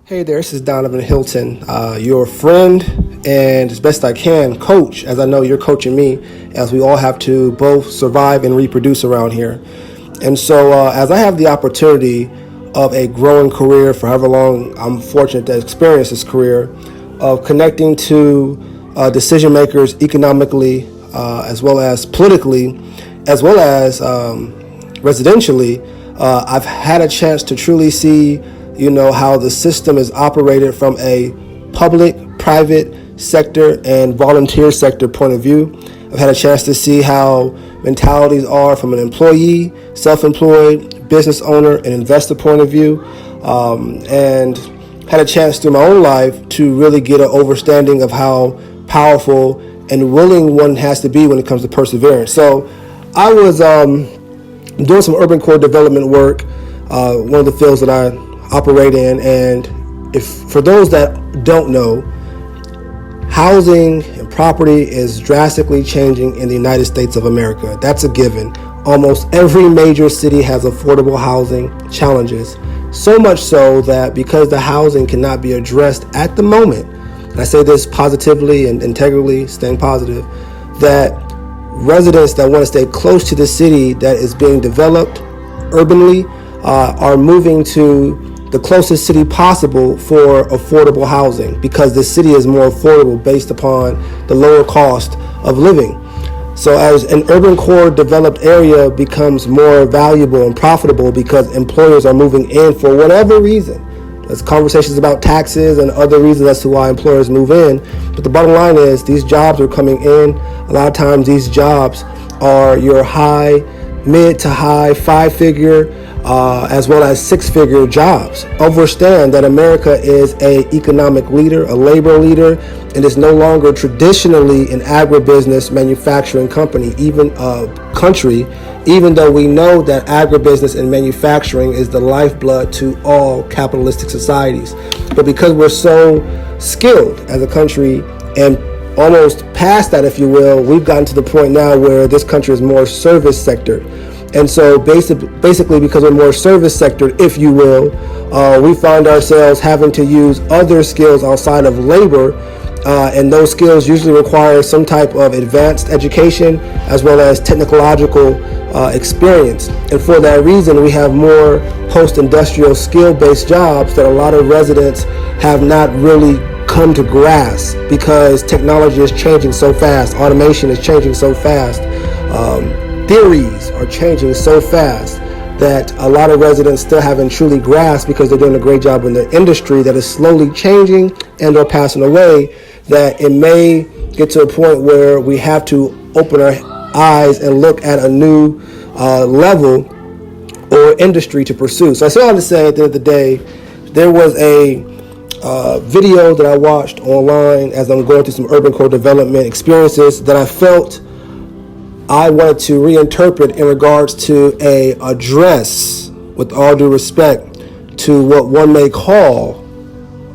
Hey there, this is Damavan Hylton, your friend and as best I can coach, as I know you're coaching me, as we all have to both survive and reproduce around here. And so as I have the opportunity of a growing career for however long I'm fortunate to experience this career, of connecting to decision makers economically, as well as politically, as well as residentially, I've had a chance to truly see how the system is operated from a public, private sector and volunteer sector point of view. I've had a chance to see how mentalities are from an employee, self-employed, business owner, and investor point of view, and had a chance through my own life to really get an understanding of how powerful and willing one has to be when it comes to perseverance. So I was doing some urban core development work, one of the fields that I operate in, and if for those that don't know, housing and property is drastically changing in the United States of America. That's a given. Almost every major city has affordable housing challenges, so much so that because the housing cannot be addressed at the moment, and I say this positively and integrally, staying positive, that residents that want to stay close to the city that is being developed urbanly are moving to the closest city possible for affordable housing, because the city is more affordable based upon the lower cost of living. So as an urban core developed area becomes more valuable and profitable because employers are moving in for whatever reason. There's conversations about taxes and other reasons as to why employers move in. But the bottom line is these jobs are coming in. A lot of times these jobs are your mid to high five-figure as well as six-figure jobs. Understand that America is an economic leader, a labor leader, and is no longer traditionally an agribusiness manufacturing country, even though we know that agribusiness and manufacturing is the lifeblood to all capitalistic societies. But because we're so skilled as a country and almost past that, if you will, we've gotten to the point now where this country is more service sector. And so basically because we're more service sector, if you will, we find ourselves having to use other skills outside of labor, and those skills usually require some type of advanced education as well as technological experience. And for that reason, we have more post-industrial skill-based jobs that a lot of residents have not really come to grasp, because technology is changing so fast, automation is changing so fast, theories are changing so fast that a lot of residents still haven't truly grasped, because they're doing a great job in the industry that is slowly changing and or passing away, that it may get to a point where we have to open our eyes and look at a new level or industry to pursue. So I say all to say, at the end of the day, there was a video that I watched online as I'm going through some urban core development experiences that I felt I wanted to reinterpret in regards to a address, with all due respect, to what one may call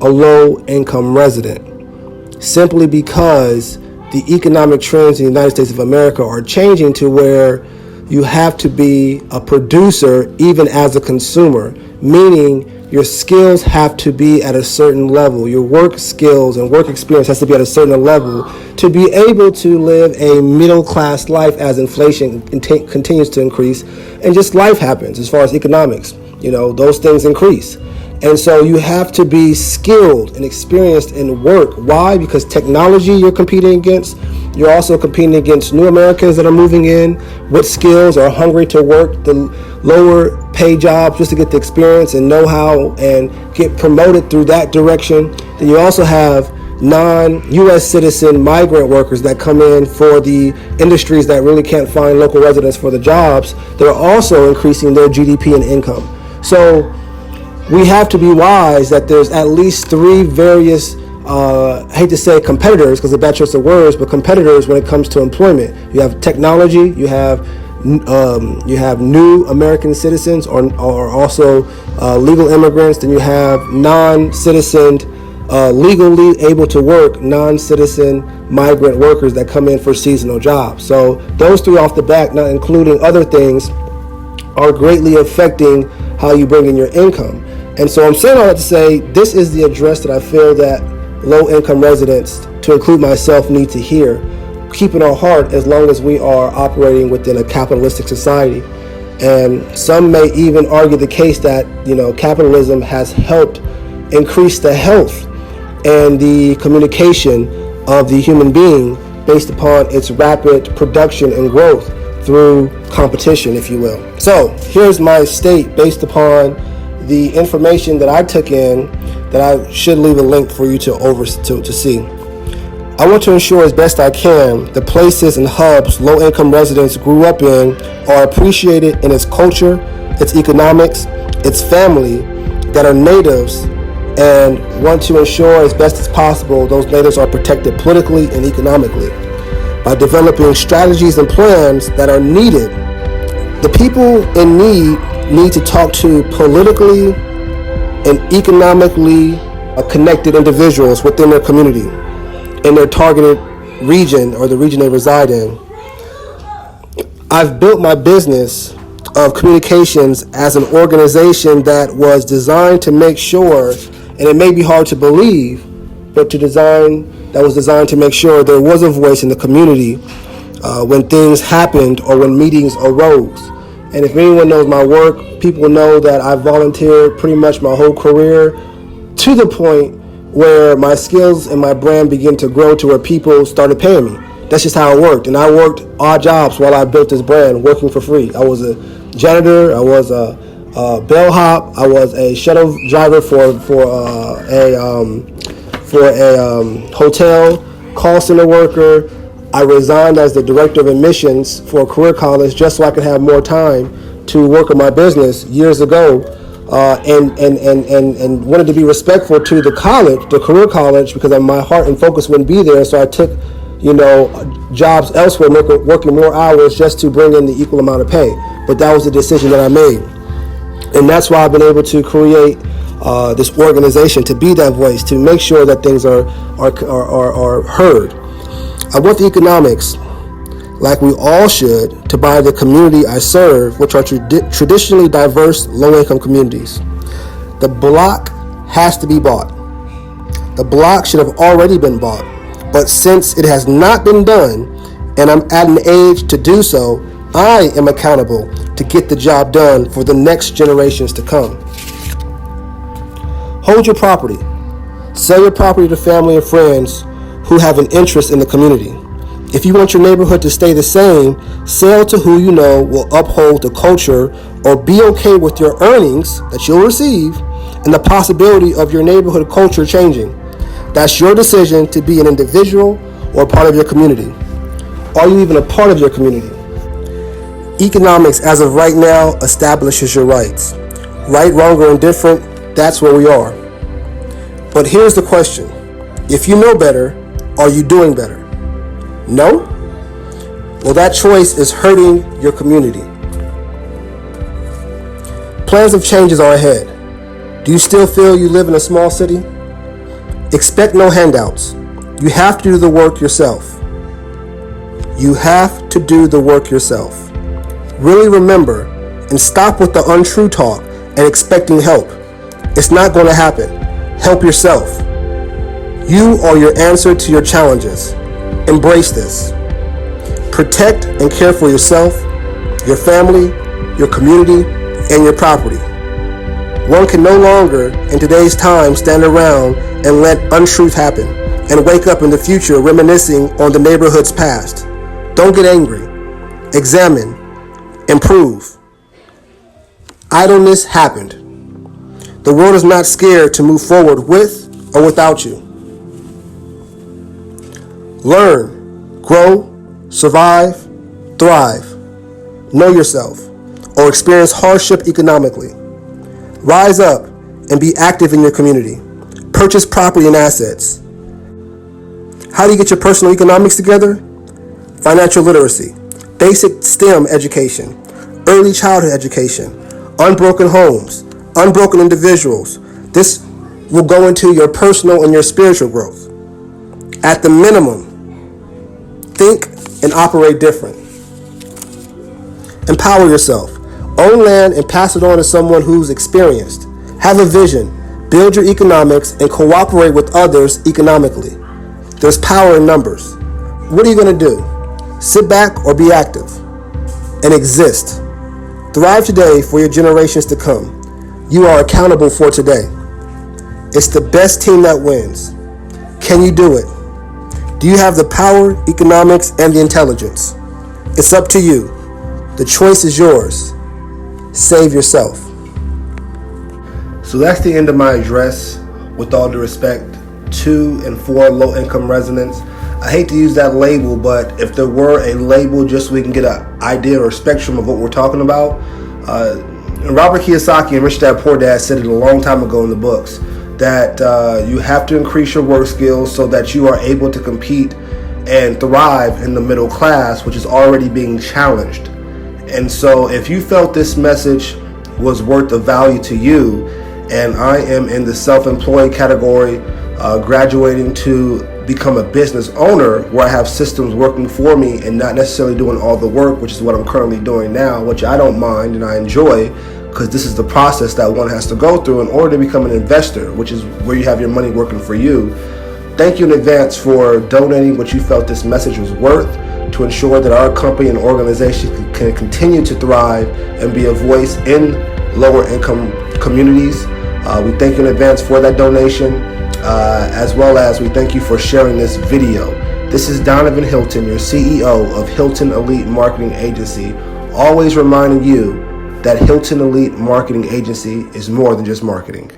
a low-income resident, simply because the economic trends in the United States of America are changing to where you have to be a producer even as a consumer, meaning your skills have to be at a certain level. Your work skills and work experience has to be at a certain level to be able to live a middle-class life as inflation continues to increase and just life happens as far as economics. Those things increase. And so you have to be skilled and experienced in work. Why? Because technology you're competing against. You're also competing against new Americans that are moving in with skills, are hungry to work the lower pay jobs just to get the experience and know-how and get promoted through that direction. Then you also have non-U.S. citizen migrant workers that come in for the industries that really can't find local residents for the jobs. They're also increasing their GDP and income. So we have to be wise that there's at least three various, I hate to say competitors because that's just the words, but competitors when it comes to employment. You have technology, you have new American citizens or also legal immigrants, then you have non-citizen, legally able to work, non-citizen migrant workers that come in for seasonal jobs. So those three off the bat, not including other things, are greatly affecting how you bring in your income. And so I'm saying all that to say this is the address that I feel that low-income residents, to include myself, need to hear. Keep in our heart as long as we are operating within a capitalistic society. And some may even argue the case that, capitalism has helped increase the health and the communication of the human being based upon its rapid production and growth through competition, if you will. So here's my state based upon the information that I took in, that I should leave a link for you to see. I want to ensure as best I can the places and hubs low-income residents grew up in are appreciated in its culture, its economics, its family, that are natives, and want to ensure as best as possible those natives are protected politically and economically by developing strategies and plans that are needed. The people in need to talk to politically and economically connected individuals within their community, in their targeted region or the region they reside in. I've built my business of communications as an organization that was designed to make sure, and it may be hard to believe, but was designed to make sure there was a voice in the community when things happened or when meetings arose. And if anyone knows my work, people know that I volunteered pretty much my whole career to the point where my skills and my brand began to grow to where people started paying me. That's just how it worked. And I worked odd jobs while I built this brand, working for free. I was a janitor, I was a bellhop, I was a shuttle driver for a hotel, call center worker. I resigned as the director of admissions for a career college just so I could have more time to work on my business years ago, and wanted to be respectful to the college, the career college, because my heart and focus wouldn't be there. So I took, jobs elsewhere, working more hours just to bring in the equal amount of pay. But that was the decision that I made, and that's why I've been able to create this organization, to be that voice, to make sure that things are heard. I want the economics, like we all should, to buy the community I serve, which are traditionally diverse low-income communities. The block has to be bought. The block should have already been bought, but since it has not been done, and I'm at an age to do so, I am accountable to get the job done for the next generations to come. Hold your property. Sell your property to family and friends who have an interest in the community. If you want your neighborhood to stay the same, sell to who you know will uphold the culture or be okay with your earnings that you'll receive and the possibility of your neighborhood culture changing. That's your decision to be an individual or part of your community. Are you even a part of your community? Economics, as of right now, establishes your rights. Right, wrong, or indifferent, that's where we are. But here's the question. If you know better, are you doing better? No? Well, that choice is hurting your community. Plans of changes are ahead. Do you still feel you live in a small city? Expect no handouts. You have to do the work yourself. You have to do the work yourself. Really remember and stop with the untrue talk and expecting help. It's not going to happen. Help yourself. You are your answer to your challenges. Embrace this. Protect and care for yourself, your family, your community, and your property. One can no longer, in today's time, stand around and let untruth happen and wake up in the future reminiscing on the neighborhood's past. Don't get angry. Examine. Improve. Idleness happened. The world is not scared to move forward with or without you. Learn, grow, survive, thrive. Know yourself or experience hardship economically. Rise up and be active in your community. Purchase property and assets. How do you get your personal economics together? Financial literacy, basic STEM education, early childhood education, unbroken homes, unbroken individuals. This will go into your personal and your spiritual growth. At the minimum, think and operate different. Empower yourself. Own land and pass it on to someone who's experienced, Have a vision, build your economics, and cooperate with others economically. There's power in numbers. What are you going to do? Sit back or be active? And exist. Thrive today for your generations to come. You are accountable for today. It's the best team that wins. Can you do it? Do you have the power, economics, and the intelligence? It's up to you. The choice is yours. Save yourself. So that's the end of my address. With all due respect to and for low-income residents, I hate to use that label, but if there were a label just so we can get an idea or spectrum of what we're talking about, Robert Kiyosaki and Rich Dad Poor Dad said it a long time ago in the books, that you have to increase your work skills so that you are able to compete and thrive in the middle class, which is already being challenged. And so if you felt this message was worth of value to you, and I am in the self-employed category, graduating to become a business owner where I have systems working for me and not necessarily doing all the work, which is what I'm currently doing now, which I don't mind and I enjoy, because this is the process that one has to go through in order to become an investor, which is where you have your money working for you. Thank you in advance for donating what you felt this message was worth to ensure that our company and organization can continue to thrive and be a voice in lower income communities. We thank you in advance for that donation, as well as we thank you for sharing this video. This is Danavan Hylton, your CEO of Hylton Elite Marketing Agency, always reminding you that Hylton Elite Marketing Agency is more than just marketing.